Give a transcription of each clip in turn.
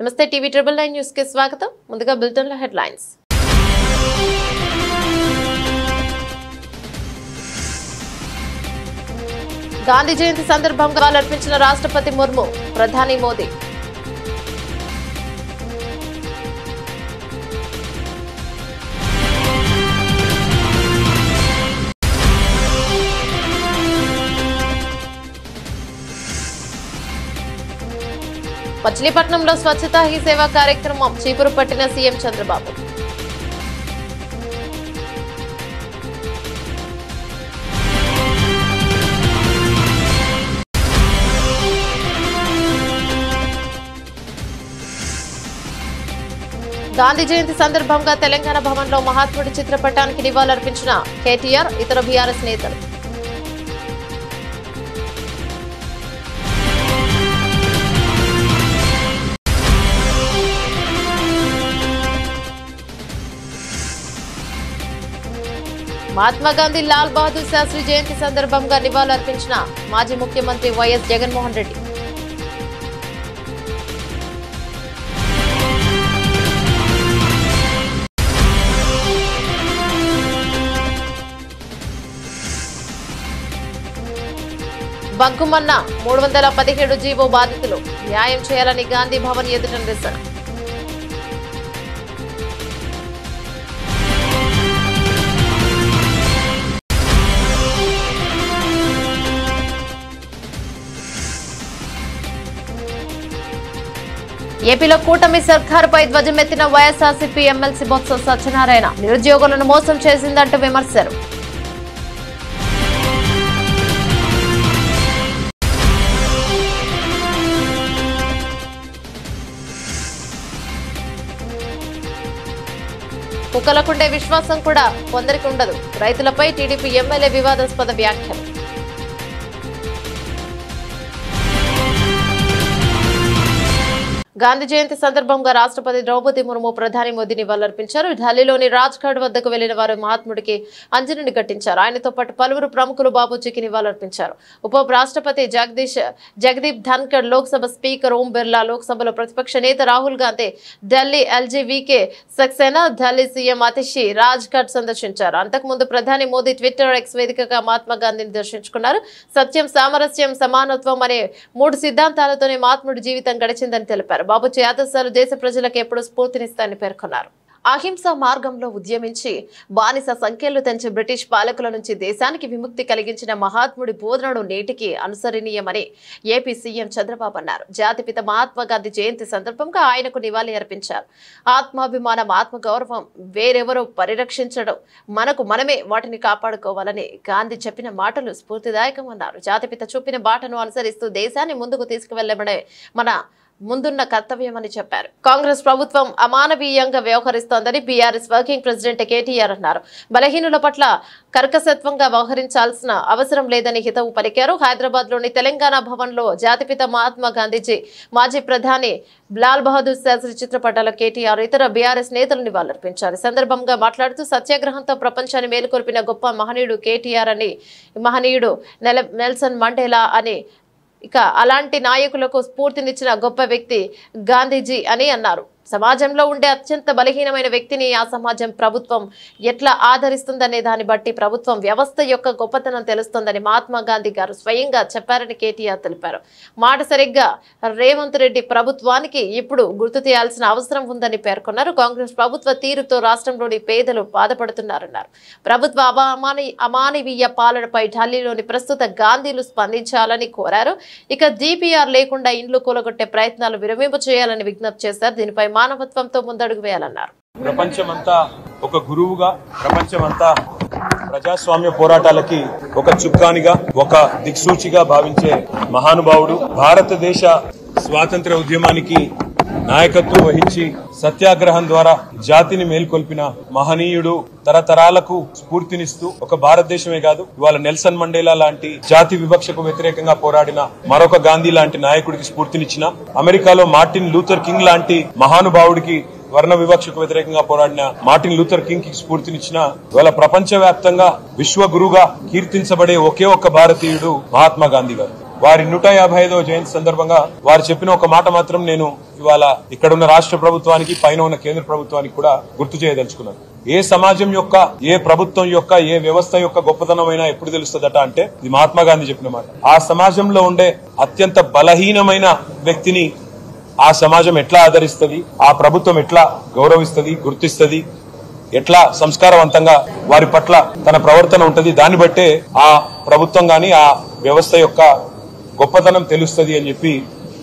నమస్తే TV 999 news కి స్వాగతం. ముందుగా బులెటిన్ లో హెడ్లైన్స్. గాంధీ జయంతి సందర్భంగా అర్పించిన రాష్ట్రపతి ముర్ము, ప్రధాని మోదీ. మచిలీపట్నంలో స్వచ్ఛతా హీ సేవా కార్యక్రమం చీపురు పట్టిన సీఎం చంద్రబాబు. గాంధీ జయంతి సందర్భంగా తెలంగాణ భవన్లో మహాత్ముడి చిత్రపటానికి నివాళులర్పించిన కేటీఆర్, ఇతర బీఆర్ఎస్ నేతలు. మహాత్మా గాంధీ లాల్ బహదూర్ శాస్త్రి జయంతి సందర్భంగా నివాళులర్పించిన మాజీ ముఖ్యమంత్రి వైఎస్ జగన్మోహన్ రెడ్డి. బంకుమన్న 317 జీవో బాధితులు న్యాయం చేయాలని గాంధీ భవన్ ఎదుట నిరసన. ఏపీలో కూటమి సర్కారుపై ధ్వజమెత్తిన వైఎస్ఆర్సీపీ ఎమ్మెల్సీ బొత్స సత్యనారాయణ, నిరుద్యోగులను మోసం చేసిందంటూ విమర్శలు. కుక్కలకుండే విశ్వాసం కూడా కొందరికి ఉండదు, రైతులపై టీడీపీ ఎమ్మెల్యే వివాదాస్పద వ్యాఖ్యలు. గాంధీ జయంతి సందర్భంగా రాష్ట్రపతి ద్రౌపది ముర్ము, ప్రధాని మోదీ నివాళులర్పించారు. ఢిల్లీలోని రాజ్ ఘాట్ వద్దకు వెళ్లిన వారు మహాత్ముడికి అంజలిని ఘటించారు. ఆయనతో పాటు పలువురు ప్రముఖులు బాబూజీకి నివాళులర్పించారు. ఉప రాష్ట్రపతి జగదీప్ ధన్కర్, లోక్సభ స్పీకర్ ఓం బిర్లా, లోక్సభలో ప్రతిపక్ష నేత రాహుల్ గాంధీ, ఢిల్లీ ఎల్జీవీకే సక్సేనా, ఢిల్లీ సీఎం అతిషి రాజ్ ఘాట్ సందర్శించారు. అంతకుముందు ప్రధాని మోదీ ట్విట్టర్ ఎక్స్ వేదికగా మహాత్మా గాంధీని దర్శించుకున్నారు. సత్యం, సామరస్యం, సమానత్వం అనే 3 సిద్ధాంతాలతోనే మహాత్ముడి జీవితం గడిచిందని తెలిపారు. బాబూజీ ఆదర్శాలు దేశ ప్రజలకు ఎప్పుడూ స్ఫూర్తినిస్తాయని పేర్కొన్నారు. అహింస మార్గంలో ఉద్యమించి బానిస సంఖ్యలు తెంచి బ్రిటిష్ పాలకుల నుంచి దేశానికి విముక్తి కలిగించిన మహాత్ముడి బోధనను నేటికి అనుసరణీయమని ఏపీ సీఎం చంద్రబాబు అన్నారు. జాతిపిత మహాత్మా గాంధీ జయంతి సందర్భంగా ఆయనకు నివాళి అర్పించారు. ఆత్మాభిమానం, ఆత్మగౌరవం వేరెవరో పరిరక్షించడం, మనకు మనమే వాటిని కాపాడుకోవాలని గాంధీ చెప్పిన మాటలు స్ఫూర్తిదాయకమన్నారు. జాతిపిత చూపిన బాటను అనుసరిస్తూ దేశాన్ని ముందుకు తీసుకువెళ్లడమే మన ముందున్న కర్తవ్యమని చెప్పారు. కాంగ్రెస్ ప్రభుత్వం అమానవీయంగా వ్యవహరిస్తోందని బీఆర్ఎస్ వర్కింగ్ ప్రెసిడెంట్ కేటీఆర్ అన్నారు. బలహీనుల పట్ల కర్కశత్వంగా వ్యవహరించాల్సిన అవసరం లేదని హితవు పలికారు. హైదరాబాద్ లోని తెలంగాణ భవన్ లో జాతిపిత మహాత్మా గాంధీజీ, మాజీ ప్రధాని లాల్ బహదూర్ శాస్త్రి చిత్రపటాల కేటీఆర్, ఇతర బీఆర్ఎస్ నేతలు నివాళులర్పించారు. ఈ సందర్భంగా మాట్లాడుతూ సత్యాగ్రహంతో ప్రపంచాన్ని మేలుకొల్పిన గొప్ప మహనీయుడు కేటీఆర్ అని, మహనీయుడు నెల్సన్ మండేలా అని, ఇక అలాంటి నాయకులకు స్ఫూర్తినిచ్చిన గొప్ప వ్యక్తి గాంధీజీ అని అన్నారు. సమాజంలో ఉండే అత్యంత బలహీనమైన వ్యక్తిని ఆ సమాజం, ప్రభుత్వం ఎట్లా ఆదరిస్తుందనే దాన్ని బట్టి ప్రభుత్వం వ్యవస్థ యొక్క గొప్పతనం తెలుస్తుందని మహాత్మా గాంధీ గారు స్వయంగా చెప్పారని కేటీఆర్ తెలిపారు. మాట సరిగ్గా రేవంత్ రెడ్డి ప్రభుత్వానికి ఇప్పుడు గుర్తు చేయాల్సిన అవసరం ఉందని పేర్కొన్నారు. కాంగ్రెస్ ప్రభుత్వ తీరుతో రాష్ట్రంలోని పేదలు బాధపడుతున్నారన్నారు. ప్రభుత్వ అమానవీయ పాలనపై ఢిల్లీలోని ప్రస్తుత గాంధీలు స్పందించాలని కోరారు. ఇక డిపిఆర్ లేకుండా ఇండ్లు కూలగొట్టే ప్రయత్నాలు విరమింపు చేయాలని విజ్ఞప్తి చేశారు. దీనిపై మానవత్వంతో ముందడుగు వేయాలన్నారు. ప్రపంచమంతా ఒక గురువుగా, ప్రపంచమంతా ప్రజాస్వామ్య పోరాటాలకి ఒక చుక్కానిగా, ఒక దిక్సూచిగా భావించే మహానుభావుడు, భారతదేశ స్వాతంత్ర ఉద్యమానికి నాయకత్వం వహించి సత్యాగ్రహం ద్వారా జాతిని మేల్కొల్పిన మహనీయుడు, తరతరాలకు స్ఫూర్తినిస్తూ ఒక భారతదేశమే కాదు ఇవాళ నెల్సన్ మండేలా లాంటి జాతి వివక్షకు వ్యతిరేకంగా పోరాడిన మరొక గాంధీ లాంటి నాయకుడికి స్ఫూర్తినిచ్చిన, అమెరికాలో మార్టిన్ లూథర్ కింగ్ లాంటి మహానుభావుడికి వర్ణ వివక్షకు వ్యతిరేకంగా పోరాడిన మార్టిన్ లూథర్ కింగ్ కి స్ఫూర్తినిచ్చిన, ఇవాళ ప్రపంచవ్యాప్తంగా విశ్వ గురుగా కీర్తించబడే ఒకే ఒక్క భారతీయుడు మహాత్మా గాంధీ గారు. వారి 155వ జయంతి సందర్భంగా వారు చెప్పిన ఒక మాట మాత్రం నేను ఇవాళ ఇక్కడున్న రాష్ట్ర ప్రభుత్వానికి పైన ఉన్న కేంద్ర ప్రభుత్వానికి కూడా గుర్తు చేయదలుచుకున్నాను. ఏ సమాజం యొక్క, ఏ ప్రభుత్వం యొక్క, ఏ వ్యవస్థ యొక్క గొప్పతనమైనా ఎప్పుడు తెలుస్తుందట అంటే ఇది మహాత్మా గాంధీ చెప్పిన మాట. ఆ సమాజంలో ఉండే అత్యంత బలహీనమైన వ్యక్తిని ఆ సమాజం ఎట్లా ఆదరిస్తుంది, ఆ ప్రభుత్వం ఎట్లా గౌరవిస్తుంది, గుర్తిస్తుంది, ఎట్లా సంస్కారవంతంగా వారి పట్ల తన ప్రవర్తన ఉంటది, దాన్ని బట్టే ఆ ప్రభుత్వం గాని ఆ వ్యవస్థ యొక్క గొప్పతనం తెలుస్తుంది అని చెప్పి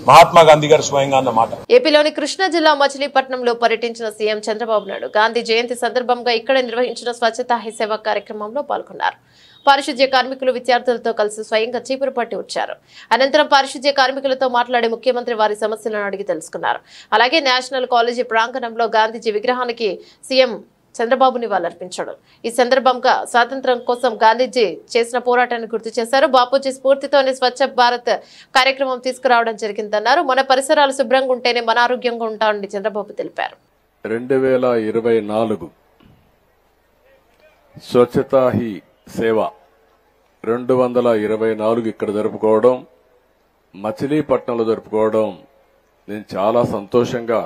మహాత్మా గాంధీ గారు స్వయంగా అన్న మాట. ఏపీలోని కృష్ణా జిల్లా మచిలీపట్నంలో పర్యటించిన సీఎం చంద్రబాబు నాయుడు గాంధీ జయంతి సందర్భంగా ఇక్కడ నిర్వహించిన స్వచ్ఛతా హీ సేవ కార్యక్రమంలో పాల్గొన్నారు. పారిశుధ్య కార్మికులు విద్యార్థులతో కలిసి స్వయంగా చీపురు పట్టి వచ్చారు. అనంతరం పారిశుధ్య కార్మికులతో మాట్లాడి ముఖ్యమంత్రి వారి సమస్యలను అడిగి తెలుసుకున్నారు. అలాగే నేషనల్ కాలేజీ ప్రాంగణంలో గాంధీజీ విగ్రహానికి సీఎం చంద్రబాబు నివాళులర్పించాడు. ఈ సందర్భంగా స్వాతంత్ర్యం కోసం గాంధీజీ చేసిన పోరాటాన్ని గుర్తు చేశారు. బాపూజీ స్ఫూర్తితోనే స్వచ్ఛ భారత్ కార్యక్రమం తీసుకురావడం జరిగిందన్నారు. మన పరిసరాలు శుభ్రంగా ఉంటేనే మన ఆరోగ్యంగా ఉంటామని చంద్రబాబు తెలిపారు. 2024 స్వచ్ఛతా హీ సేవ 224 ఇక్కడ జరుపుకోవడం, మచిలీపట్నంలో జరుపుకోవడం నేను చాలా సంతోషంగా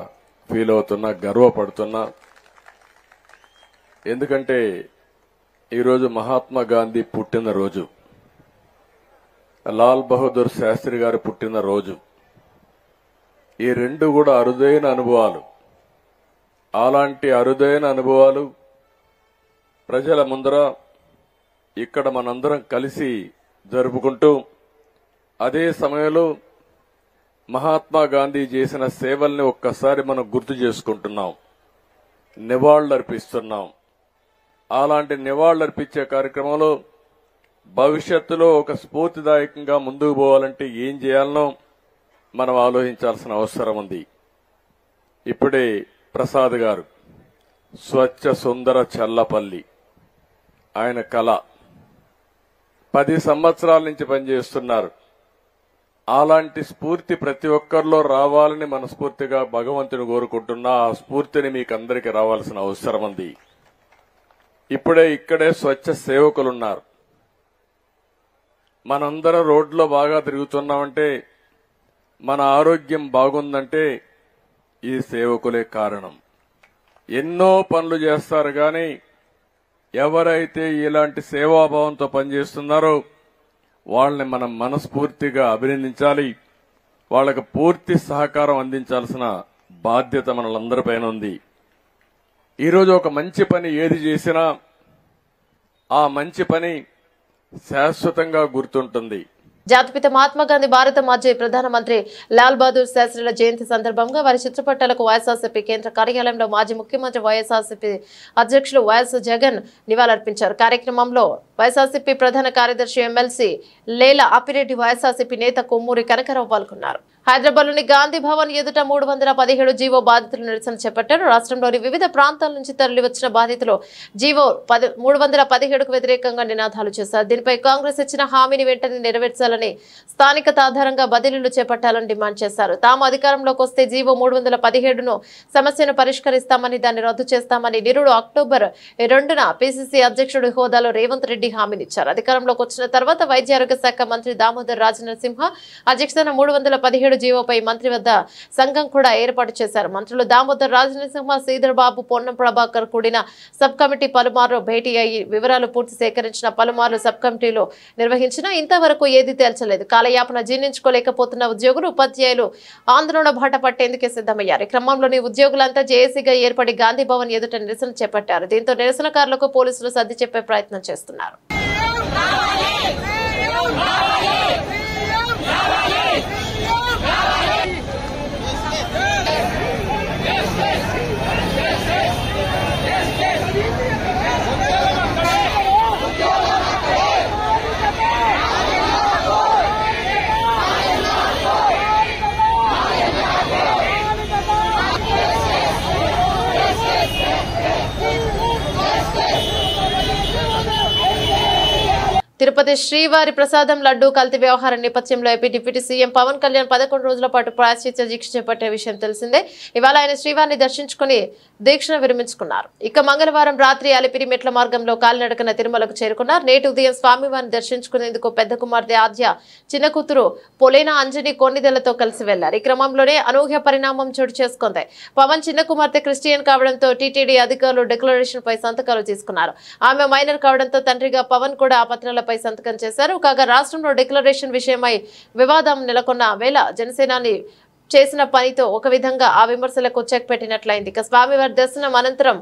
ఫీల్ అవుతున్నా, గర్వపడుతున్నా. ఎందుకంటే ఈరోజు మహాత్మా గాంధీ పుట్టినరోజు, లాల్ బహదూర్ శాస్త్రి గారు పుట్టినరోజు. ఈ రెండు కూడా అరుదైన అనుభవాలు. అలాంటి అరుదైన అనుభవాలు ప్రజల ముందర ఇక్కడ మనందరం కలిసి జరుపుకుంటూ, అదే సమయంలో మహాత్మా గాంధీ చేసిన సేవల్ని ఒక్కసారి మనం గుర్తు చేసుకుంటున్నాం, నివాళులర్పిస్తున్నాం. అలాంటి నివాళులర్పించే కార్యక్రమంలో భవిష్యత్తులో ఒక స్ఫూర్తిదాయకంగా ముందుకు పోవాలంటే ఏం చేయాలనో మనం ఆలోచించాల్సిన అవసరం ఉంది. ఇప్పుడే ప్రసాద్ గారు స్వచ్ఛ సుందర చల్లపల్లి ఆయన కళ 10 సంవత్సరాల నుంచి పనిచేస్తున్నారు. అలాంటి స్ఫూర్తి ప్రతి ఒక్కరిలో రావాలని మనస్ఫూర్తిగా భగవంతుని కోరుకుంటున్నా. ఆ స్ఫూర్తిని మీకు అందరికీ రావాల్సిన అవసరం ఉంది. ఇక్కడే స్వచ్ఛ సేవకులున్నారు. మనందరం రోడ్లో బాగా తిరుగుతున్నామంటే, మన ఆరోగ్యం బాగుందంటే ఈ సేవకులే కారణం. ఎన్నో పనులు చేస్తారు కానీ ఎవరైతే ఇలాంటి సేవాభావంతో పనిచేస్తున్నారో వాళ్ళని మనం మనస్ఫూర్తిగా అభినందించాలి. వాళ్ళకు పూర్తి సహకారం అందించాల్సిన బాధ్యత మనలందరిపైన ఉంది. ఈరోజు ఒక మంచి పని ఏది చేసినా ఆ మంచి పని శాశ్వతంగా గుర్తుంటుంది. జాతిపిత మహాత్మా గాంధీ భారత మాజీ ప్రధానమంత్రి లాల్ బహదూర్ శాస్త్రిల జయంతి సందర్భంగా వారి చిత్రపటాలకు వైఎస్ఆర్సీపీ కేంద్ర కార్యాలయంలో మాజీ ముఖ్యమంత్రి వైఎస్ఆర్సీపీ అధ్యక్షులు వైఎస్ జగన్ నివాళులర్పించారు. కార్యక్రమంలో వైఎస్ఆర్సీపీ ప్రధాన కార్యదర్శి ఎమ్మెల్సీ లేల అప్పిరెడ్డి, వైఎస్ఆర్సీపీ నేత కొమ్మూరి కనకరావు పాల్గొన్నారు. హైదరాబాద్లోని గాంధీ భవన్ ఎదుట 317 జీవో బాధితులు నిరసన చేపట్టారు. రాష్ట్రంలోని వివిధ ప్రాంతాల నుంచి తరలివచ్చిన బాధితులు జీవో 317కు వ్యతిరేకంగా నినాదాలు చేశారు. దీనిపై కాంగ్రెస్ ఇచ్చిన హామీని వెంటనే నెరవేర్చాలని, స్థానికత ఆధారంగా బదిలీలు చేపట్టాలని డిమాండ్ చేశారు. తాము అధికారంలోకి వస్తే జీవో 317ను సమస్యను పరిష్కరిస్తామని, దాన్ని రద్దు చేస్తామని నిరుడు అక్టోబర్ 2న పిసిసి అధ్యక్షుడి హోదాలో రేవంత్ రెడ్డి హామీనిచ్చారు. అధికారంలోకి వచ్చిన తర్వాత వైద్య ఆరోగ్య శాఖ మంత్రి దామోదర్ రాజనరసింహ అధ్యక్షతన 317 జీవోపై మంత్రి వద్ద సంఘం కూడా ఏర్పాటు చేశారు. మంత్రులు దామోదర్ రాజనరసింహ, శ్రీధర్ బాబు, పొన్నం ప్రభాకర్ కూడిన సబ్ కమిటీ పలుమార్లు భేటీ అయ్యి వివరాలు పూర్తి సేకరించిన, పలుమార్లు సబ్ కమిటీలో నిర్వహించినా ఇంతవరకు ఏది తేల్చలేదు. కాలయాపన జీర్ణించుకోలేకపోతున్న ఉద్యోగులు, ఉపాధ్యాయులు ఆందోళన బాట పట్టేందుకే సిద్ధమయ్యారు. ఈ క్రమంలోని ఉద్యోగులంతా జేఏసీగా ఏర్పడి గాంధీ భవన్ ఎదుట నిరసన చేపట్టారు. దీంతో నిరసనకారులకు పోలీసులు సర్ది చెప్పే ప్రయత్నం చేస్తున్నారు. తిరుపతి శ్రీవారి ప్రసాదం లడ్డూ కల్తీ వ్యవహారం నేపథ్యంలో AP deputy CM Pawan Kalyan 11 రోజుల పాటు ప్రాయశ్చిత్త దీక్ష చేపట్టే విషయం తెలిసిందే. ఇవాళ ఆయన శ్రీవారిని దర్శించుకుని దీక్షను విరమించుకున్నారు. ఇక మంగళవారం రాత్రి అలిపిరి మెట్ల మార్గంలో కాలినడకన తిరుమలకు చేరుకున్నారు. నేటి ఉదయం స్వామివారిని దర్శించుకునేందుకు పెద్ద కుమార్తె ఆద్య, చిన్న కూతురు పొలేన అంజని కొన్నిదెలతో కలిసి వెళ్లారు. ఈ క్రమంలోనే అనూహ్య పరిణామం చోటు చేసుకుంది. పవన్ చిన్న కుమార్తె క్రిస్టియన్ కావడంతో టీటీడీ అధికారులు డిక్లరేషన్ పై సంతకాలు తీసుకున్నారు. ఆమె మైనర్ కావడంతో తండ్రిగా పవన్ కూడా ఆ పత్రాలపై సంతకం చేశారు. కాగా రాష్ట్రంలో డిక్లరేషన్ విషయమై వివాదం నెలకొన్న వేళ జనసేనాని చేసిన పనితో ఒక విధంగా ఆ విమర్శలకు చెక్ పెట్టినట్లయింది. ఇక స్వామివారి దర్శనం అనంతరం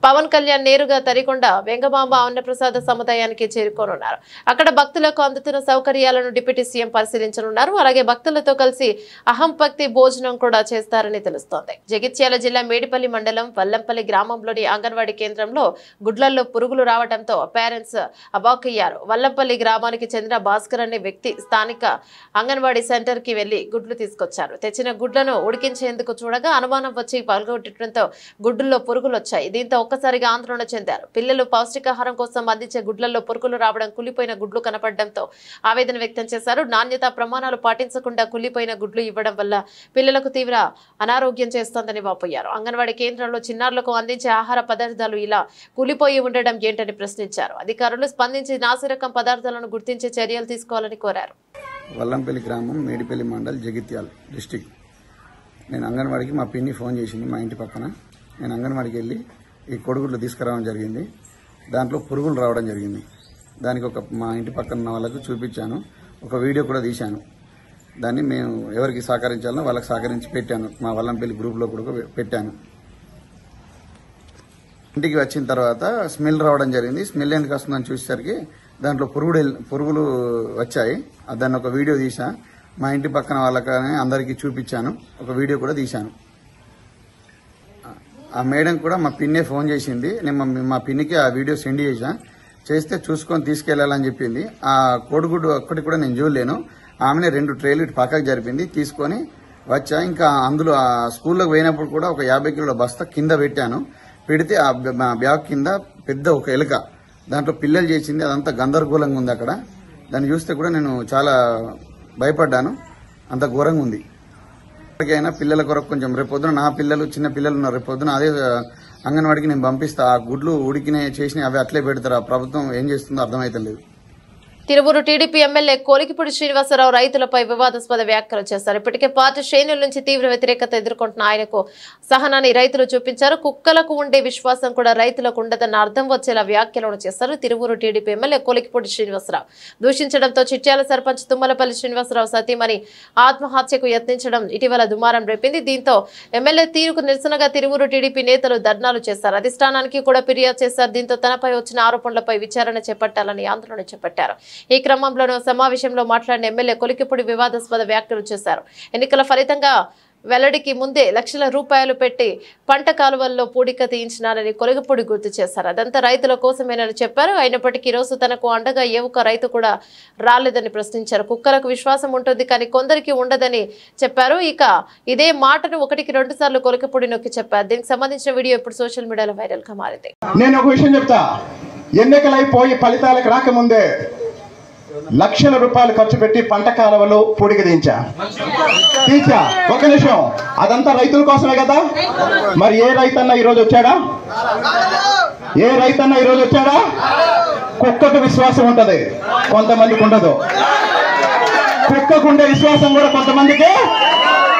పవన్ కళ్యాణ్ నేరుగా తరికొండ వెంగమాంబ అన్నప్రసాద సముదాయానికి చేరుకోనున్నారు. అక్కడ భక్తులకు అందుతున్న సౌకర్యాలను డిప్యూటీ సీఎం పరిశీలించనున్నారు. అలాగే భక్తులతో కలిసి అహంభక్తి భోజనం కూడా చేస్తారని తెలుస్తోంది. జగిత్యాల జిల్లా మేడిపల్లి మండలం వల్లంపల్లి గ్రామంలోని అంగన్వాడీ కేంద్రంలో గుడ్లల్లో పురుగులు రావడంతో పేరెంట్స్ అవాక్కయ్యారు. వల్లంపల్లి గ్రామానికి చెందిన భాస్కర్ అనే వ్యక్తి స్థానిక అంగన్వాడీ సెంటర్ కి వెళ్లి గుడ్లు తీసుకొచ్చారు. తెచ్చిన గుడ్లను ఉడికించేందుకు చూడగా అనుమానం వచ్చి పగలగొట్టడంతో గుడ్డుల్లో పురుగులు వచ్చాయి. దీంతో ఒక్కసారిగా ఆందోళన చెందారు. పిల్లలు పౌష్టికాహారం కోసం అందించే గుడ్లలో పురుగులు రావడం, కులిపోయిన గుడ్లు కనపడడంతో ఆవేదన వ్యక్తం చేశారు. నాణ్యత ప్రమాణాలు పాటించకుండా కులిపోయిన గుడ్లు ఇవ్వడం వల్ల పిల్లలకు తీవ్ర అనారోగ్యం చేస్తోందని వాపోయారు. అంగన్వాడీ కేంద్రంలో చిన్నారులకు అందించే ఆహార పదార్థాలు ఇలా కులిపోయి ఉండడం ఏంటని ప్రశ్నించారు. అధికారులు స్పందించి నాసిరకం పదార్థాలను గుర్తించి చర్యలు తీసుకోవాలని కోరారు. వల్లంపల్లి గ్రామం, మేడిపల్లి మండల్, జగిత్యాల డిస్టిక్. నేను అంగన్వాడికి మా పిన్ని ఫోన్ చేసింది మా ఇంటి పక్కన. నేను అంగన్వాడికి వెళ్ళి ఈ కొడుగుడ్లు తీసుకురావడం జరిగింది. దాంట్లో పురుగులు రావడం జరిగింది. దానికి మా ఇంటి పక్కన ఉన్న వాళ్ళకు చూపించాను. ఒక వీడియో కూడా తీశాను. దాన్ని మేము ఎవరికి సహకరించాలనో వాళ్ళకి సహకరించి పెట్టాను. మా వల్లంపల్లి గ్రూప్లో కూడా పెట్టాను. ఇంటికి వచ్చిన తర్వాత స్మెల్ రావడం జరిగింది. స్మెల్ ఎందుకు వస్తుందని చూసేసరికి దాంట్లో పురుగులు వచ్చాయి. దాన్ని ఒక వీడియో తీసా. మా ఇంటి పక్కన వాళ్ళకనే అందరికీ చూపించాను. ఒక వీడియో కూడా తీశాను. ఆ మేడం కూడా మా పిన్నే ఫోన్ చేసింది. నేను మా పిన్నికి ఆ వీడియో సెండ్ చేస్తే చూసుకొని తీసుకెళ్లాలని చెప్పింది. ఆ కోడిగుడ్డు ఒక్కటి కూడా నేను చూడలేను. ఆమెనే 2 ట్రేలు ఇటు పక్కకు జరిపింది. తీసుకొని వచ్చా. ఇంకా అందులో ఆ స్కూల్లోకి పోయినప్పుడు కూడా ఒక 50 కిలోల బస్తా కింద పెట్టాను. పెడితే ఆ బ్యాగ్ కింద పెద్ద ఒక ఎలుక, దాంట్లో పిల్లలు చేసింది. అదంతా గందరగోళంగా ఉంది. అక్కడ దాన్ని చూస్తే కూడా నేను చాలా భయపడ్డాను. అంత ఘోరంగా ఉంది. ఎప్పటికైనా పిల్లల కొరకు కొంచెం రేపొద్దున నా పిల్లలు, చిన్న పిల్లలు ఉన్నారు. రేపొద్దున అదే అంగన్వాడికి నేను పంపిస్తా. ఆ గుడ్లు ఉడికినాయి చేసినాయి అవి అట్లే పెడతారు. ఆ ప్రభుత్వం ఏం చేస్తుందో అర్థమైతలేదు. తిరువూరు టీడీపీ ఎమ్మెల్యే కోలికిపూడి శ్రీనివాసరావు రైతులపై వివాదాస్పద వ్యాఖ్యలు చేశారు. ఇప్పటికే పార్టీ శ్రేణుల నుంచి తీవ్ర వ్యతిరేకత ఎదుర్కొంటున్న ఆయనకు సహనాన్ని రైతులు చూపించారు. కుక్కలకు ఉండే విశ్వాసం కూడా రైతులకు ఉండదన్న అర్థం వచ్చేలా వ్యాఖ్యలను చేశారు. తిరువూరు టీడీపీ ఎమ్మెల్యే కోలికిపూడి శ్రీనివాసరావు దూషించడంతో చిట్యాల సర్పంచ్ తుమ్మలపల్లి శ్రీనివాసరావు సతీమణి ఆత్మహత్యకు యత్నించడం ఇటీవల దుమారం రేపింది. దీంతో ఎమ్మెల్యే తీరుకు నిరసనగా తిరువూరు టీడీపీ నేతలు ధర్నాలు చేశారు. అధిష్టానానికి కూడా ఫిర్యాదు చేశారు. దీంతో తనపై వచ్చిన ఆరోపణలపై విచారణ చేపట్టాలని ఆందోళన చేపట్టారు. ఈ క్రమంలోనూ సమావేశంలో మాట్లాడిన ఎమ్మెల్యే కొలికిపూడి వివాదాస్పద వ్యాఖ్యలు చేశారు. ఎన్నికల ఫలితంగా వెల్లడికి ముందే లక్షల రూపాయలు పెట్టి పంట కాలువల్లో పూడిక తీయించినారని కొలికిపూడి గుర్తు చేశారు. అదంతా రైతుల కోసమేనని చెప్పారు. అయినప్పటికీ రోజు తనకు అండగా ఏ ఒక్క రైతు కూడా రాలేదని ప్రశ్నించారు. కుక్కలకు విశ్వాసం ఉంటుంది కానీ కొందరికి ఉండదని చెప్పారు. ఇక ఇదే మాటను 1కి 2 సార్లు కొలికిపూడి నొక్కి చెప్పారు. దీనికి సంబంధించిన వీడియో ఇప్పుడు సోషల్ మీడియాలో వైరల్ గా మారింది. నేను ఒక విషయం చెప్తా. ఎన్నికలైపోయి ఫలితాలకు రాకముందే లక్షల రూపాయలు ఖర్చు పెట్టి పంట కాలువలు పూడిక తీంచా. ఒక నిమిషం, అదంతా రైతుల కోసమే కదా. మరి ఏ రైతన్నా ఈరోజు వచ్చాడా? ఏ రైతన్నా ఈరోజు వచ్చాడా? కుక్కకు విశ్వాసం ఉంటది, కొంతమందికి ఉండదు. కుక్కకుండే విశ్వాసం కూడా కొంతమందికి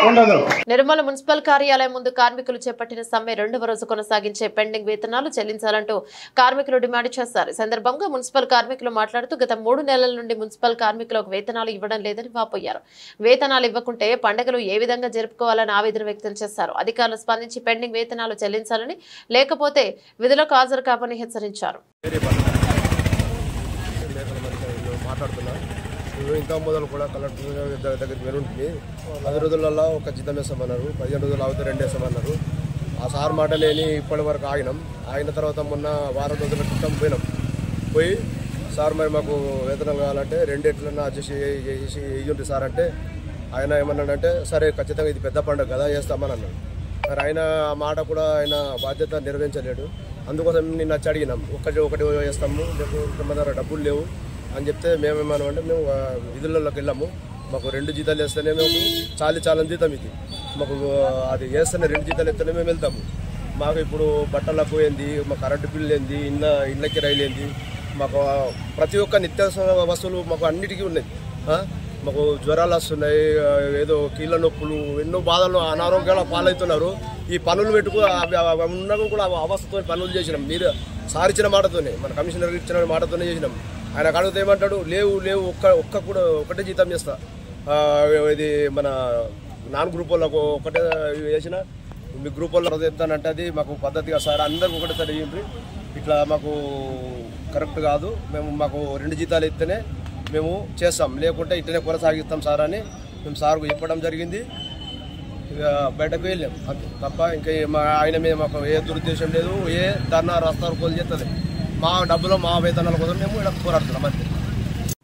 ఉండదు. నిర్మల మున్సిపల్ కార్యాలయం ముందు కార్మికులు చేపట్టిన సమ్మె 2వ రోజు కొనసాగించే పెండింగ్ వేతనాలు చెల్లించాలంటూ కార్మికులు డిమాండ్ చేశారు. ఈ సందర్భంగా మున్సిపల్ కార్మికులు మాట్లాడుతూ గత 3 నెలల నుండి మున్సిపల్ కార్మికులకు వేతనాలు ఇవ్వడం లేదని వాపోయారు. వేతనాలు ఇవ్వకుంటే పండుగలు ఏ విధంగా జరుపుకోవాలని ఆవేదన వ్యక్తం చేశారు. అధికారులు స్పందించి పెండింగ్ వేతనాలు చెల్లించాలని, లేకపోతే విధులకు హాజరు కావని హెచ్చరించారు. ఇంకా మొదలు కూడా కలెక్టర్ దగ్గరికి వెళ్ళుంటుంది. 10 రోజులలో ఒక జీతం వేస్తామన్నారు, 15 రోజులు అవుతే 2 వేస్తామన్నారు. ఆ సార్ మాట లేని ఇప్పటి వరకు ఆగినాం. ఆగిన తర్వాత మొన్న వారం రోజుల క్రితం పోయి సార్ మరి మాకు వేతనాలు కావాలంటే 2 ఎట్లన్నా అడ్జస్ట్ చేసి ఇయ్యండి సార్ అంటే ఆయన ఏమన్నాడంటే సరే ఖచ్చితంగా ఇది పెద్ద పండుగ కదా వేస్తామని అన్నాడు. మరి ఆయన ఆ మాట కూడా ఆయన బాధ్యత నిర్వహించలేడు. అందుకోసం నిన్న వచ్చి అడిగినాం, ఒకటి వేస్తాము, లేకపోతే మన దగ్గర డబ్బులు లేవు అని చెప్తే మేమేమన్నామంటే మేము విధులలోకి వెళ్ళాము, మాకు 2 జీతాలు వేస్తేనే మేము చాలా జీతం ఇది, మాకు అది వేస్తేనే 2 జీతాలు వేస్తేనే మేము వెళ్తాము. మాకు ఇప్పుడు బట్టలకు ఏంది, మా కరెంటు బిల్లు ఏంది, ఇళ్ళ కిరాయిలు ఏంది, మాకు ప్రతి ఒక్క నిత్యావసర వస్తువులు మాకు అన్నిటికీ ఉన్నాయి. మాకు జ్వరాలు వస్తున్నాయి, ఏదో కీళ్ళ నొప్పులు, ఎన్నో బాధలు, అనారోగ్యాల పాలవుతున్నారు. ఈ పనులు పెట్టుకు ఉన్నాక కూడా అవస్థతో పనులు చేసినాం. మీరు సార్ ఇచ్చిన మాటతోనే, మన కమిషనర్ ఇచ్చిన మాటతోనే చేసినాం. ఆయన అడిగితే ఏమంటాడు, లేవు ఒకటే జీతం చేస్తా, ఇది మన నాన్ గ్రూప్ వాళ్ళకు ఒకటే చేసిన, మీ గ్రూప్ వాళ్ళు చెప్తానంటే అది మాకు పద్ధతిగా సార్ అందరికి ఒకటేసారి చేయండి, ఇట్లా మాకు కరెక్ట్ కాదు, మాకు 2 జీతాలు ఇస్తేనే మేము చేస్తాం, లేకుంటే ఇట్లనే కొనసాగిస్తాం సార్ అని మేము సార్కు చెప్పడం జరిగింది. ఇక బయటకు వెళ్ళాం అంతే తప్ప ఇంకా ఆయన మీద మాకు ఏ దురుద్దేశం లేదు. ఏ ధర్నా రాస్తారోకోలు చేస్తుంది, మా డబ్బులో మా వేతనాల కోసం మేము ఇలా పోరాడుతున్నాం అంతే.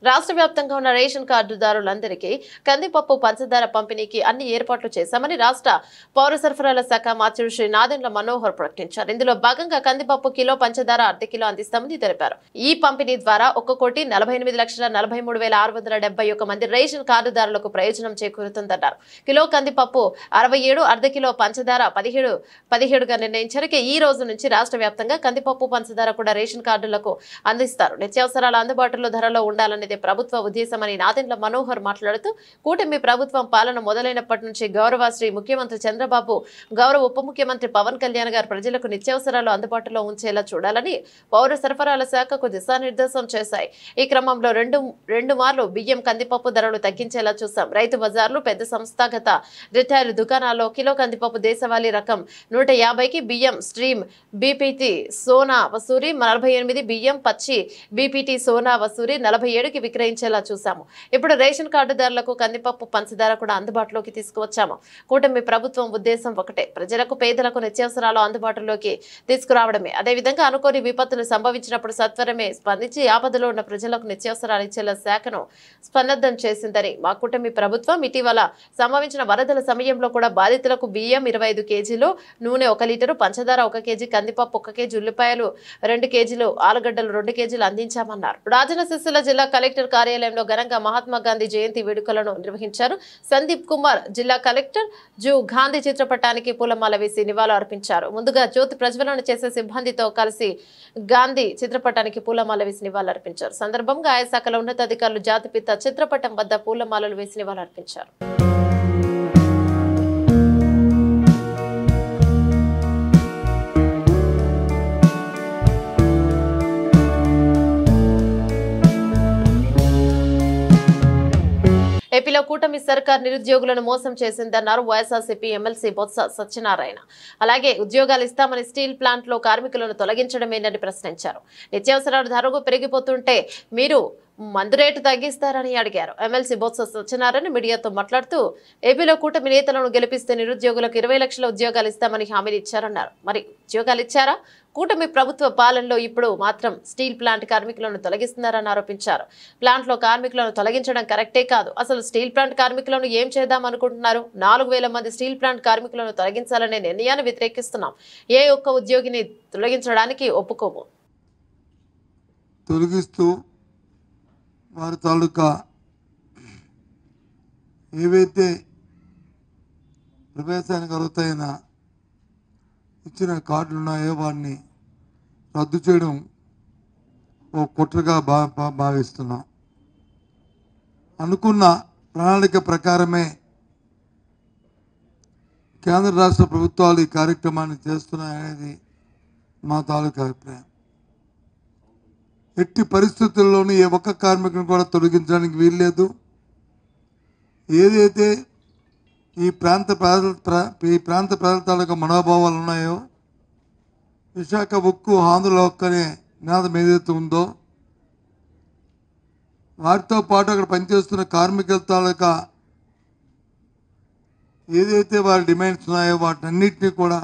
రాష్ట్ర వ్యాప్తంగా ఉన్న రేషన్ కార్డుదారులందరికీ కందిపప్పు పంచదార పంపిణీకి అన్ని ఏర్పాట్లు చేశామని రాష్ట్ర పౌర సరఫరాల శాఖ మంత్రి శ్రీ నాదెండ్ల మనోహర్ ప్రకటించారు. ఇందులో భాగంగా కందిపప్పు కిలో, పంచదార అర్ధ కిలో అందిస్తామని తెలిపారు. ఈ పంపిణీ ద్వారా 1,48,43,671 మంది రేషన్ కార్డుదారులకు ప్రయోజనం చేకూరుతుందన్నారు. కిలో కందిపప్పు 67, అర్ధ కిలో పంచదార 17గా నిర్ణయించారు. ఈ రోజు నుంచి రాష్ట్ర వ్యాప్తంగా కందిపప్పు, పంచదార కూడా రేషన్ కార్డులకు అందిస్తారు. నిత్యావసరాలు అందుబాటులో ధరలో ఉండాలనేది ప్రభుత్వ ఉద్దేశమని నాదెండ్ల మనోహర్ మాట్లాడుతూ, కూటమి ప్రభుత్వం పాలన మొదలైనప్పటి నుంచి గౌరవ శ్రీ ముఖ్యమంత్రి చంద్రబాబు, గౌరవ ఉప ముఖ్యమంత్రి పవన్ కళ్యాణ్ గారు ప్రజలకు నిత్యావసరాలు అందుబాటులో ఉంచేలా చూడాలని పౌర సరఫరాల శాఖకు దిశానిర్దేశం చేశాయి. ఈ క్రమంలో రెండు మార్లు బియ్యం, కందిపప్పు ధరలు తగ్గించేలా చూశాం. రైతు బజార్లు, పెద్ద సంస్థాగత రిటైల్ దుకాణాల్లో కిలో కందిపప్పు దేశవాళీ రకం 150కి, బియ్యం స్ట్రీమ్ బీపీటీ సోనా వసూరి 48, బియ్యం పచ్చి బీపీటీ సోనా వసూరి 47కి విక్రయించేలా చూశాము. ఇప్పుడు రేషన్ కార్డుదారులకు కందిపప్పు, పంచదార కూడా అందుబాటులోకి తీసుకువచ్చాము. కూటమి ప్రభుత్వం ఉద్దేశం ఒకటే, ప్రజలకు, పేదలకు నిత్యావసరాలు అందుబాటులోకి తీసుకురావడమే. అదేవిధంగా అనుకోని విపత్తులు సంభవించినప్పుడు సత్వరమే స్పందించి ఆపదలో ఉన్న ప్రజలకు నిత్యావసరాలు ఇచ్చేలా శాఖను సన్నద్ధం చేసిందని మా కూటమి ప్రభుత్వం ఇటీవల సంభవించిన వరదల సమయంలో కూడా బాధితులకు బియ్యం 25 కేజీలు, నూనె 1 లీటరు, పంచదార 1 కేజీ, కందిపప్పు 1 కేజీ, ఉల్లిపాయలు 2 కేజీలు, ఆలుగడ్డలు 2 కేజీలు అందించామన్నారు. రాజన్న సిరిసిల్ల జిల్లా కలెక్టర్ కార్యాలయంలో ఘనంగా మహాత్మా గాంధీ జయంతి వేడుకలను నిర్వహించారు. సందీప్ కుమార్ జిల్లా కలెక్టర్ గాంధీ చిత్రపటానికి పూలమాల వేసి నివాళులు అర్పించారు. ముందుగా జ్యోతి ప్రజ్వలన చేసే సిబ్బందితో కలిసి గాంధీ చిత్రపటానికి పూలమాల వేసి నివాళులు అర్పించారు. సందర్భంగా ఆయా శాఖల ఉన్నతాధికారులు జాతిపిత చిత్రపటం వద్ద పూలమాలలు వేసి నివాళులు అర్పించారు. ఏపీలో కూటమి సర్కార్ నిరుద్యోగులను మోసం చేసిందన్నారు వైఎస్ఆర్సీపీ ఎమ్మెల్సీ బొత్స సత్యనారాయణ. అలాగే ఉద్యోగాలు ఇస్తామని స్టీల్ ప్లాంట్ లో కార్మికులను తొలగించడమేనని ప్రశ్నించారు. నిత్యావసరాల ధరలు పెరిగిపోతుంటే మీరు మందు రేటు తగ్గిస్తారని అడిగారు. ఎమ్మెల్సీ బొత్స సత్యనారాయణ మీడియాతో మాట్లాడుతూ, ఏపీలో కూటమి నేతలను గెలిపిస్తే నిరుద్యోగులకు 20 లక్షల ఉద్యోగాలు ఇస్తామని హామీలు ఇచ్చారన్నారు. మరి ఉద్యోగాలు ఇచ్చారా? కూటమి ప్రభుత్వ పాలనలో ఇప్పుడు మాత్రం స్టీల్ ప్లాంట్ కార్మికులను తొలగిస్తున్నారని ఆరోపించారు. ప్లాంట్ లో కార్మికులను తొలగించడం కరెక్టే కాదు. అసలు స్టీల్ ప్లాంట్ కార్మికులను ఏం చేద్దాం అనుకుంటున్నారు? 4,000 మంది స్టీల్ ప్లాంట్ కార్మికులను తొలగించాలనే నిర్ణయాన్ని వ్యతిరేకిస్తున్నాం. ఏ ఒక్క ఉద్యోగిని తొలగించడానికి ఒప్పుకోము. తొలగిస్తూ వారి తాలూకా ఏవైతే ప్రవేశానికి అర్హతైన ఇచ్చిన కార్డులు ఉన్నాయో వాటిని రద్దు చేయడం ఓ కుట్రగా భావిస్తున్నాం. అనుకున్న ప్రణాళిక ప్రకారమే కేంద్ర రాష్ట్ర ప్రభుత్వాలు ఈ కార్యక్రమాన్ని చేస్తున్నాయనేది మా తాలూకా అభిప్రాయం. ఎట్టి పరిస్థితుల్లోనూ ఏ ఒక్క కార్మికుని కూడా తొలగించడానికి వీల్లేదు. ఏదైతే ఈ ప్రాంత ప్రజల తాలూకా మనోభావాలు ఉన్నాయో, విశాఖ ఉక్కు ఆంధ్రుల హక్కు అనే నినాదం ఏదైతే ఉందో, వాటితో పాటు అక్కడ పనిచేస్తున్న కార్మికుల తాలూకా ఏదైతే వారి డిమాండ్స్ ఉన్నాయో వాటన్నిటినీ కూడా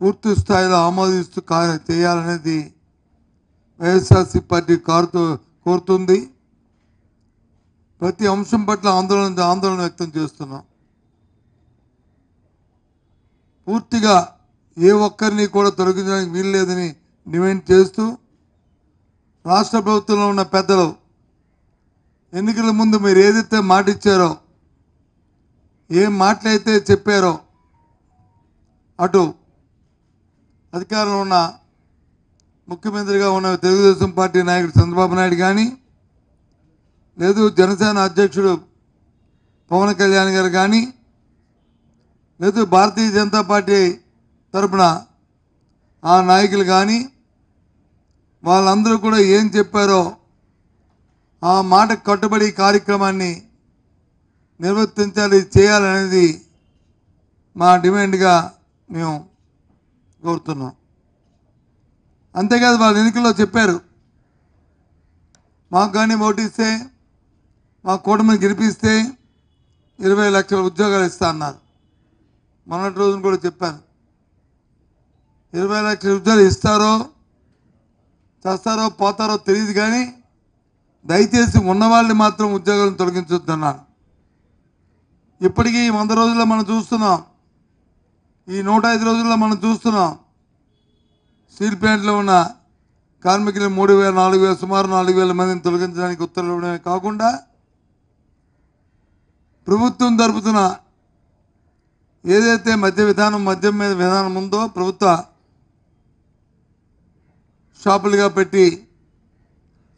పూర్తి స్థాయిలో ఆమోదిస్తూ చేయాలనేది వైఎస్ఆర్సీ పార్టీ కోరుతుంది. ప్రతి అంశం పట్ల ఆందోళన వ్యక్తం చేస్తున్నాం. పూర్తిగా ఏ ఒక్కరిని కూడా తొలగించడానికి వీల్లేదని డిమాండ్ చేస్తూ రాష్ట్ర ప్రభుత్వంలో ఉన్న పెద్దలు ఎన్నికల ముందు మీరు ఏదైతే మాట ఇచ్చారో, ఏం మాటలైతే చెప్పారో, అటు అధికారంలో ఉన్న ముఖ్యమంత్రిగా ఉన్న తెలుగుదేశం పార్టీ నాయకుడు చంద్రబాబు నాయుడు కానీ, లేదు జనసేన అధ్యక్షుడు పవన్ కళ్యాణ్ గారు కానీ, లేదు భారతీయ జనతా పార్టీ తరపున ఆ నాయకులు కానీ, వాళ్ళందరూ కూడా ఏం చెప్పారో ఆ మాట కట్టుబడి కార్యక్రమాన్ని నిర్వర్తించాలి, చేయాలనేది మా డిమాండ్గా మేము కోరుతున్నాం. అంతేకాదు వాళ్ళ ఎన్నికల్లో చెప్పారు, మాకు కానీ ఓటిస్తే, మా కూటమిని గెలిపిస్తే 20 లక్షల ఉద్యోగాలు ఇస్తా అన్నారు. మొన్నటి రోజున కూడా చెప్పారు, 20 లక్షల ఉద్యోగాలు ఇస్తారో చేస్తారో పోతారో తెలియదు, కానీ దయచేసి ఉన్నవాళ్ళని మాత్రం ఉద్యోగాలను తొలగించొద్దన్నాను. ఇప్పటికీ 100 రోజుల్లో మనం చూస్తున్నాం, ఈ 105 రోజుల్లో మనం చూస్తున్నాం, స్టీల్ ప్లాంట్లో ఉన్న కార్మికులు 3,000, 4,000 సుమారు 4,000 మందిని తొలగించడానికి ఉత్తర్వులు ఇవ్వడమే కాకుండా ప్రభుత్వం జరుపుతున్న ఏదైతే మద్యం మీద విధానం ఉందో ప్రభుత్వ షాపులుగా పెట్టి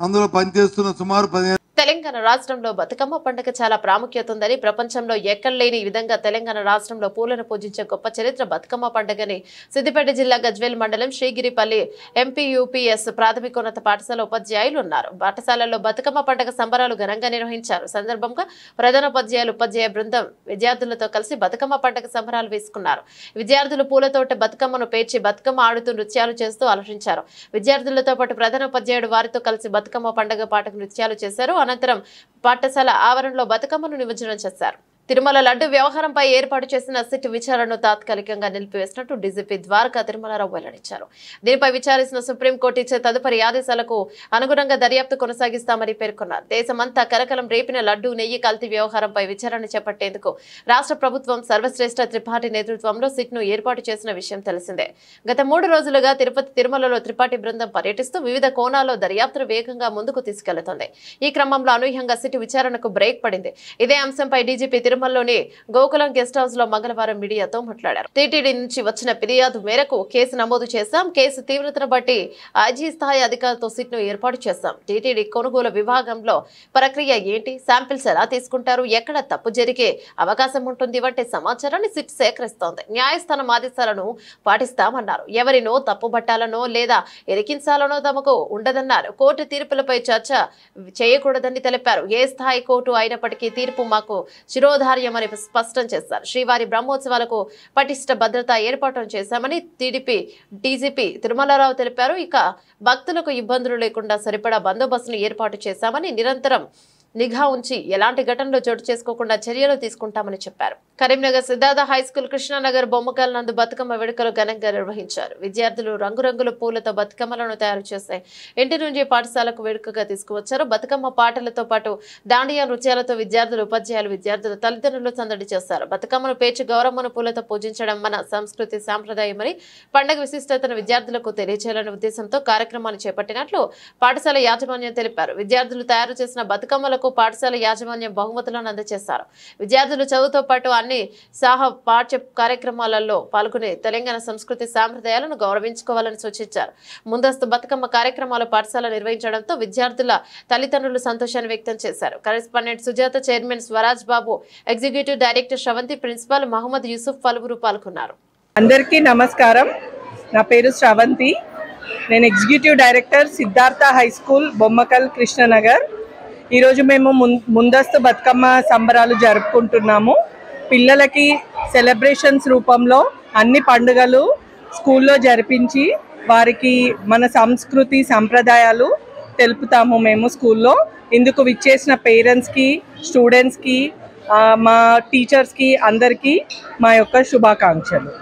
అందులో పనిచేస్తున్న సుమారు 15 తెలంగాణ రాష్ట్రంలో బతుకమ్మ పండుగ చాలా ప్రాముఖ్యత ఉందని, ప్రపంచంలో ఎక్కడ లేని విధంగా తెలంగాణ రాష్ట్రంలో పూలను పూజించే గొప్ప చరిత్ర బతుకమ్మ పండుగని సిద్దిపేట జిల్లా గజ్వేల్ మండలం శ్రీగిరిపల్లి ఎంపీయూపీఎస్ ప్రాథమికోన్నత పాఠశాల ఉపాధ్యాయులు ఉన్నారు. పాఠశాలల్లో బతుకమ్మ పండుగ సంబరాలు ఘనంగా నిర్వహించారు. సందర్భంగా ప్రధానోపాధ్యాయులు ఉపాధ్యాయ బృందం విద్యార్థులతో కలిసి బతుకమ్మ పండుగ సంబరాలు వేసుకున్నారు. విద్యార్థులు పూలతోట బతుకమ్మను పేర్చి బతుకమ్మ ఆడుతూ నృత్యాలు చేస్తూ అలరించారు. విద్యార్థులతో పాటు ప్రధానోపాధ్యాయుడు వారితో కలిసి బతుకమ్మ పండుగ పాటకు నృత్యాలు చేశారు. అనంతరం పాఠశాల ఆవరణలో బతుకమ్మను నిమజ్జనం చేశారు. తిరుమల లడ్డు వ్యవహారంపై ఏర్పాటు చేసిన సిట్ విచారణను తాత్కాలికంగా నిలిపివేసినట్టు డీజీపీ ద్వారకా తిరుమలరావు వెల్లడించారు. దీనిపై విచారిస్తున్న సుప్రీంకోర్టు ఇచ్చే తదుపరి ఆదేశాలకు అనుగుణంగా దర్యాప్తు కొనసాగిస్తామని పేర్కొన్నారు. దేశమంతా కలకలం రేపిన లడ్డు నెయ్యి కల్తీ వ్యవహారంపై విచారణ చేపట్టేందుకు రాష్ట్ర ప్రభుత్వం సర్వశ్రేష్ఠ త్రిపాఠి నేతృత్వంలో సిట్ను ఏర్పాటు చేసిన విషయం తెలిసిందే. గత 3 రోజులుగా తిరుపతి తిరుమలలో త్రిపాఠి బృందం పర్యటిస్తూ వివిధ కోణాల్లో దర్యాప్తును వేగంగా ముందుకు తీసుకెళ్తోంది. ఈ క్రమంలో అనూహ్యంగా సిట్ విచారణకు బ్రేక్ పడింది. ఇదే అంశంపై డీజీపీ తిరుమలలోని గోకులం గెస్ట్ హౌస్ లో మంగళవారం మీడియాతో మాట్లాడారు. టీటీడీ నుంచి వచ్చిన ఫిర్యాదు మేరకు కేసు నమోదు చేశాం. కేసు తీవ్రతను బట్టి ఐజీ స్థాయి అధికారులతో సిట్ ను ఏర్పాటు చేశాం. టీటీడీ కొనుగోలు విభాగంలో ప్రక్రియ ఏంటి, శాంపిల్స్ ఎలా తీసుకుంటారు, ఎక్కడ తప్పు జరిగే అవకాశం ఉంటుంది వంటి సమాచారాన్ని సిట్ సేకరిస్తోంది. న్యాయస్థానం ఆదేశాలను పాటిస్తామన్నారు. ఎవరినో తప్పుబట్టాలనో లేదా ఇరికించాలనో తమకు ఉండదన్నారు. కోర్టు తీర్పులపై చర్చ చేయకూడదని తెలిపారు. ఏ స్థాయి కోర్టు అయినప్పటికీ తీర్పు మాకు శిరోధార్యమని స్పష్టం చేశారు. శ్రీవారి బ్రహ్మోత్సవాలకు పటిష్ట భద్రత ఏర్పాటు చేశామని డీజీపీ తిరుమలరావు తెలిపారు. ఇక భక్తులకు ఇబ్బందులు లేకుండా సరిపడా బందోబస్తును ఏర్పాటు చేశామని, నిరంతరం నిఘా ఉంచి ఎలాంటి ఘటనలు చోటు చేసుకోకుండా చర్యలు తీసుకుంటామని చెప్పారు. కరీంనగర్ సిద్ధార్థ హైస్కూల్ కృష్ణానగర్ బొమ్మకల్ నందు బతుకమ్మ వేడుకలు ఘనంగా నిర్వహించారు. విద్యార్థులు రంగురంగుల పూలతో బతుకమ్మలను తయారు చేసి ఇంటి నుంచి పాఠశాలకు వేడుకగా తీసుకువచ్చారు. బతుకమ్మ పాటలతో పాటు దాండియా నృత్యాలతో విద్యార్థులు, ఉపాధ్యాయులు, విద్యార్థుల తల్లిదండ్రులు సందడి చేశారు. బతుకమ్మను పేర్చి గౌరమ్మను పూలతో పూజించడం మన సంస్కృతి సాంప్రదాయమని, పండుగ విశిష్టతను విద్యార్థులకు తెలియజేయాలనే ఉద్దేశంతో కార్యక్రమాన్ని చేపట్టినట్లు పాఠశాల యాజమాన్యం తెలిపారు. విద్యార్థులు తయారు చేసిన బతుకమ్మలకు పాఠశాల యాజమాన్యం బహుమతులను అందజేశారు. విద్యార్థులు చదువుతో పాటు అన్ని పాఠ్య కార్యక్రమాలలో పాల్గొని తెలంగాణ సంస్కృతి సాంప్రదాయాలను గౌరవించుకోవాలని సూచించారు. ముందస్తు బతుకమ్మ కార్యక్రమాలు పాఠశాల నిర్వహించడంతో విద్యార్థుల తల్లిదండ్రులు సంతోషాన్ని వ్యక్తం చేశారు. Correspondent Sujatha, chairman Swaraj Babu, executive director Sravanthi, principal Mohammed Yusuf పలువురు పాల్గొన్నారు. అందరికీ నమస్కారం. నా పేరు శ్రవంతి. నేను executive director Siddhartha high school Bommakal Krishnanagar. ఈరోజు మేము ముందస్తు బతుకమ్మ సంబరాలు జరుపుకుంటున్నాము. పిల్లలకి సెలబ్రేషన్స్ రూపంలో అన్ని పండుగలు స్కూల్లో జరిపించి వారికి మన సంస్కృతి సంప్రదాయాలు తెలుపుతాము మేము స్కూల్లో. ఇందుకు విచ్చేసిన పేరెంట్స్కి, స్టూడెంట్స్కి, మా టీచర్స్కి అందరికీ మా యొక్క శుభాకాంక్షలు.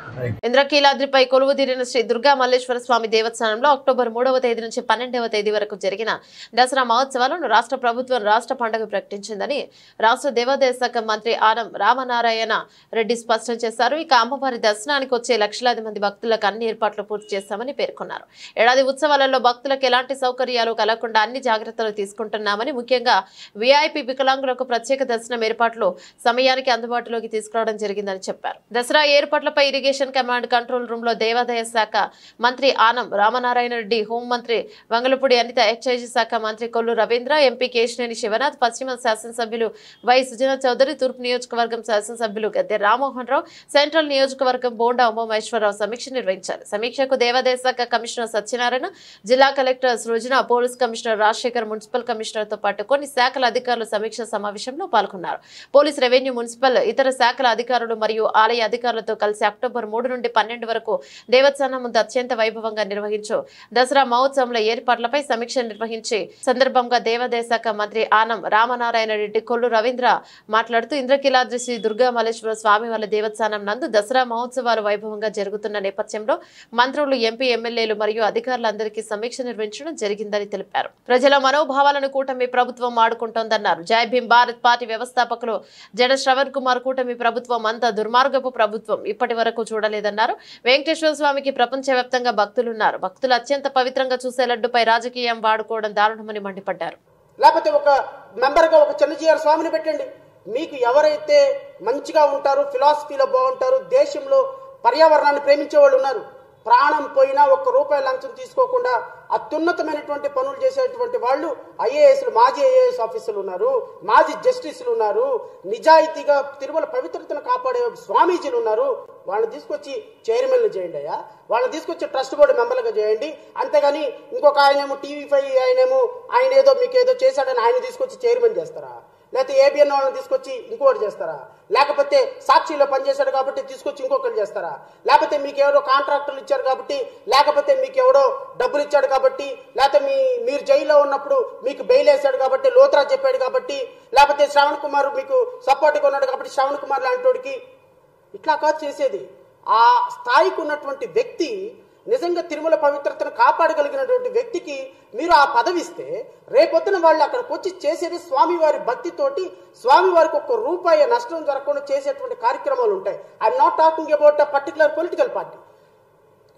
ఇంద్రకీలాద్రిపై కొలువుదీరిన శ్రీ దుర్గా మల్లేశ్వర స్వామి దేవస్థానంలో అక్టోబర్ 3వ తేదీ నుంచి 12వ తేదీ వరకు జరిగిన దసరా మహోత్సవాలను రాష్ట్ర ప్రభుత్వం రాష్ట్ర పండుగ ప్రకటించిందని రాష్ట్ర దేవాదాయ శాఖ మంత్రి ఆనం రామనారాయణ రెడ్డి స్పష్టం చేశారు. ఇక అమ్మవారి దర్శనానికి వచ్చే లక్షలాది మంది భక్తులకు అన్ని ఏర్పాట్లు పూర్తి చేస్తామని పేర్కొన్నారు. ఏడాది ఉత్సవాలలో భక్తులకు ఎలాంటి సౌకర్యాలు కలగకుండా అన్ని జాగ్రత్తలు తీసుకుంటున్నామని, ముఖ్యంగా వీఐపీ వికలాంగులకు ప్రత్యేక దర్శనం ఏర్పాట్లు సమయానికి అందుబాటులోకి తీసుకురావడం జరిగిందని చెప్పారు. దసరా ఏర్పాట్లపై ఇరిగేషన్ కమాండ్ కంట్రోల్ రూమ్ లో దేవాదాయ శాఖ మంత్రి ఆనం రామనారాయణ రెడ్డి, హోంమంత్రి వంగలపూడి అనిత, ఎక్సైజ్ శాఖ మంత్రి కొల్లు రవీంద్ర, ఎంపీ కేశినేని శివనాథ్, పశ్చిమ శాసనసభ్యులు వై సుజనా చౌదరి, తూర్పు నియోజకవర్గం శాసనసభ్యులు గద్దె రామ్మోహన్ రావు, సెంట్రల్ నియోజకవర్గం బోండా ఉమామహేశ్వరరావు సమీక్ష నిర్వహించారు. సమీక్షకు దేవాదాయ శాఖ కమిషనర్ సత్యనారాయణ, జిల్లా collector Srujana, police commissioner Rajasekhar, municipal commissioner తో పాటు కొన్ని శాఖల అధికారులు సమీక్ష సమావేశంలో పాల్గొన్నారు. పోలీస్, రెవెన్యూ, మున్సిపల్, ఇతర శాఖల అధికారులు మరియు ఆలయ అధికారులతో కలిసి అక్టోబర్ 3 నుండి 12 వరకు దేవస్థానం ముందు అత్యంత వైభవంగా నిర్వహించు దసరా మహోత్సవంలో ఏర్పాట్లపై సమీక్ష నిర్వహించి సందర్భంగా దేవాదాయ శాఖ మంత్రి ఆనం రామనారాయణ రెడ్డి, కొల్లు రవీంద్ర మాట్లాడుతూ ఇంద్రకీలాద్రి శ్రీ దుర్గా మల్లేశ్వర స్వామి వారి దేవస్థానం నందు దసరా మహోత్సవాలు వైభవంగా జరుగుతున్న నేపథ్యంలో మంత్రులు, ఎంపీ, ఎమ్మెల్యేలు మరియు అధికారులందరికీ సమీక్ష నిర్వహించడం జరిగిందని తెలిపారు. ప్రజల మనోభావాలను కూటమి ప్రభుత్వం ఆడుకుంటోందన్నారు. జై భీమ్ భారత్ పార్టీ వ్యవస్థాపకులు జడ శ్రవణ్ కుమార్, కూటమి ప్రభుత్వం అంతా దుర్మార్గపు ప్రభుత్వం, ఇప్పటి వరకు చూడలేదన్నారు. వెంకటేశ్వర స్వామికి ప్రపంచవ్యాప్తంగా భక్తులున్నారు. భక్తులు అత్యంత పవిత్రంగా చూసే లడ్డుపై రాజకీయం వాడుకోవడం దారుణమని మండిపడ్డారు. లేకపోతే ఒక మెంబర్గా ఒక చిన్నజీఆర్ స్వామిని పెట్టండి. మీకు ఎవరైతే మంచిగా ఉంటారో, ఫిలాసఫీలో బాగుంటారు, దేశంలో పర్యావరణాన్ని ప్రేమించే వాళ్ళు ఉన్నారు, ప్రాణం పోయినా ఒక్క రూపాయి లంచం తీసుకోకుండా అత్యున్నతమైనటువంటి పనులు చేసేటువంటి వాళ్ళు ఐఏఎస్లు, మాజీ ఐఏఎస్ ఆఫీసర్లు ఉన్నారు, మాజీ జస్టిస్లు ఉన్నారు, నిజాయితీగా తిరుమల పవిత్రతను కాపాడే స్వామీజీలు ఉన్నారు. వాళ్ళని తీసుకొచ్చి చైర్మన్లు చేయండి అయ్యా, వాళ్ళని తీసుకొచ్చి ట్రస్ట్ బోర్డు మెంబర్లుగా చేయండి. అంతేగాని ఇంకొక ఆయనేమో TV5 ఆయన ఏదో మీకు ఏదో చేశాడని ఆయన తీసుకొచ్చి చైర్మన్ చేస్తారా? లేకపోతే ఏబిఎన్ వాళ్ళని తీసుకొచ్చి ఇంకోటి చేస్తారా? లేకపోతే సాక్షిలో పనిచేశాడు కాబట్టి తీసుకొచ్చి ఇంకొకరు చేస్తారా? లేకపోతే మీకు ఎవరో కాంట్రాక్టర్లు ఇచ్చారు కాబట్టి, లేకపోతే మీకు ఎవడో డబ్బులు ఇచ్చాడు కాబట్టి, లేకపోతే మీరు జైల్లో ఉన్నప్పుడు మీకు బెయిల్ వేశాడు కాబట్టి, లోత్రా చెప్పాడు కాబట్టి, లేకపోతే శ్రవణ్ కుమార్ మీకు సపోర్ట్గా ఉన్నాడు కాబట్టి శ్రవణ్ కుమార్ లాంటి వాడికి ఇట్లా కాదు చేసేది. ఆ స్థాయికి ఉన్నటువంటి వ్యక్తి, నిజంగా తిరుమల పవిత్రతను కాపాడగలిగినటువంటి వ్యక్తికి మీరు ఆ పదవి ఇస్తే రేపొద్దున వాళ్ళు అక్కడికి వచ్చి చేసేది స్వామివారి భక్తితోటి, స్వామివారికి ఒక్క రూపాయి నష్టం జరగకుండా చేసేటువంటి కార్యక్రమాలు ఉంటాయి. I'm not talking about a particular political party.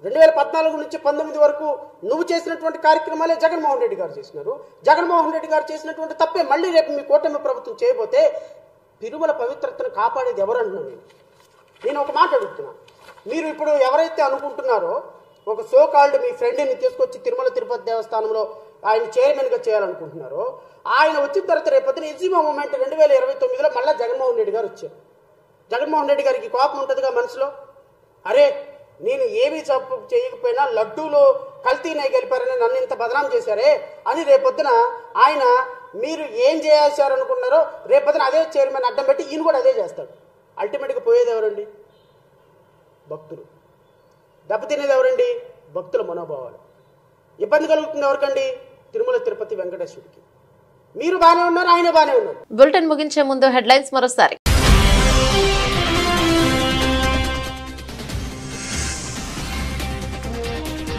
2014 నుంచి 19 వరకు నువ్వు చేసినటువంటి కార్యక్రమాలే జగన్మోహన్ రెడ్డి గారు చేసినారు. జగన్మోహన్ రెడ్డి గారు చేసినటువంటి తప్పే మళ్ళీ రేపు మీ కూటమి ప్రభుత్వం చేయబోతే తిరుమల పవిత్రతను కాపాడేది ఎవరంటున్నాను నేను ఒక మాట అడుగుతున్నా. మీరు ఇప్పుడు ఎవరైతే అనుకుంటున్నారో ఒక సోకాల్డ్ మీ ఫ్రెండ్ని తీసుకొచ్చి తిరుమల తిరుపతి దేవస్థానంలో ఆయన చైర్మన్గా చేయాలనుకుంటున్నారో, ఆయన వచ్చిన తర్వాత రేపొద్దున ఎగ్జిమో మూమెంట్ 2029లో మళ్ళీ జగన్మోహన్ రెడ్డి గారు వచ్చారు. జగన్మోహన్ రెడ్డి గారికి కోపం ఉంటుందిగా మనసులో, అరే నేను ఏమీ చేయకపోయినా లడ్డూలో కల్తీ నెయ్యి గెలిపారని నన్ను ఇంత బదనాం చేశారే అని రేపొద్దున ఆయన మీరు ఏం చేయాల్సారనుకున్నారో రేపొద్దున అదే చైర్మన్ అడ్డం పెట్టి ఈయన కూడా అదే చేస్తాడు. అల్టిమేట్గా పోయేది ఎవరండి? భక్తులు. దెబ్బతినేది ఎవరండి? భక్తుల మనోభావాలు. ఇబ్బంది కలుగుతుంది ఎవరికండి? తిరుమల తిరుపతి వెంకటేశ్వరుడికి. మీరు బానే ఉన్నారు, ఆయన బానే ఉన్నారు. బులెటిన్ ముగించే ముందు హెడ్లైన్స్ మరోసారి.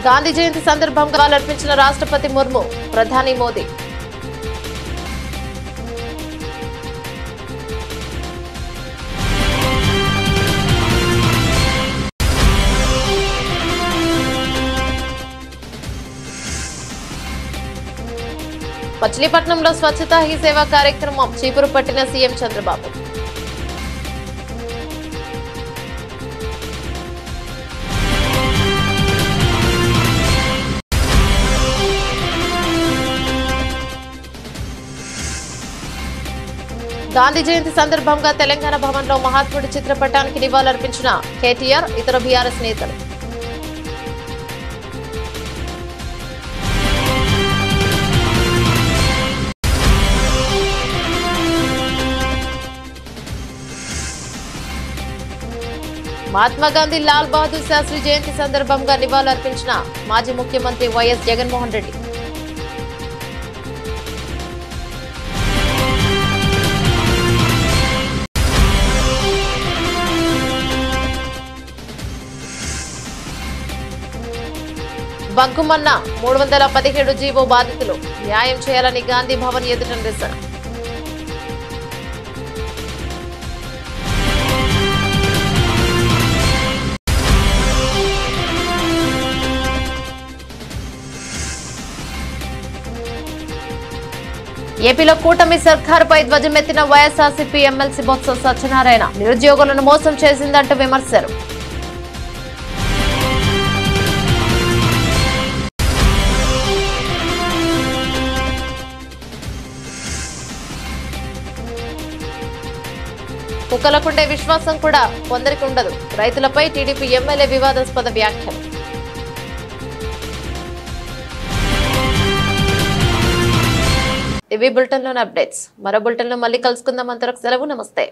గాంధీ జయంతి సందర్భంగా అర్పించిన రాష్ట్రపతి ముర్ము, ప్రధాని మోదీ. మచిలీపట్నంలో స్వచ్ఛతా హీ సేవా కార్యక్రమం చీపురు పట్టిన సీఎం చంద్రబాబు. గాంధీ జయంతి సందర్భంగా తెలంగాణ భవన్లో మహాత్ముడి చిత్రపటానికి నివాళులర్పించిన కేటీఆర్, ఇతర బీఆర్ఎస్ నేతలు. మహాత్మా గాంధీ లాల్ బహదూర్ శాస్త్రి జయంతి సందర్భంగా నివాళులర్పించిన మాజీ ముఖ్యమంత్రి వైఎస్ జగన్మోహన్ రెడ్డి. బంకుమన్న 317 జీవో బాధితులు న్యాయం చేయాలని గాంధీ భవన్ ఎదుట నిరసన. ఏపీలో కూటమి సర్కారుపై ధ్వజమెత్తిన వైఎస్ఆర్సీపీ ఎమ్మెల్సీ బొత్స సత్యనారాయణ నిరుద్యోగులను మోసం చేసిందంటూ విమర్శలు. కుక్కలకుండే విశ్వాసం కూడా కొందరికి ఉండదు. రైతులపై టీడీపీ ఎమ్మెల్యే వివాదాస్పద వ్యాఖ్యలు. ఇవి బులెటిన్లోని అప్డేట్స్. మరో బులెటిన్లో మళ్ళీ కలుసుకుందాం. అంతవరకు సెలవు. నమస్తే.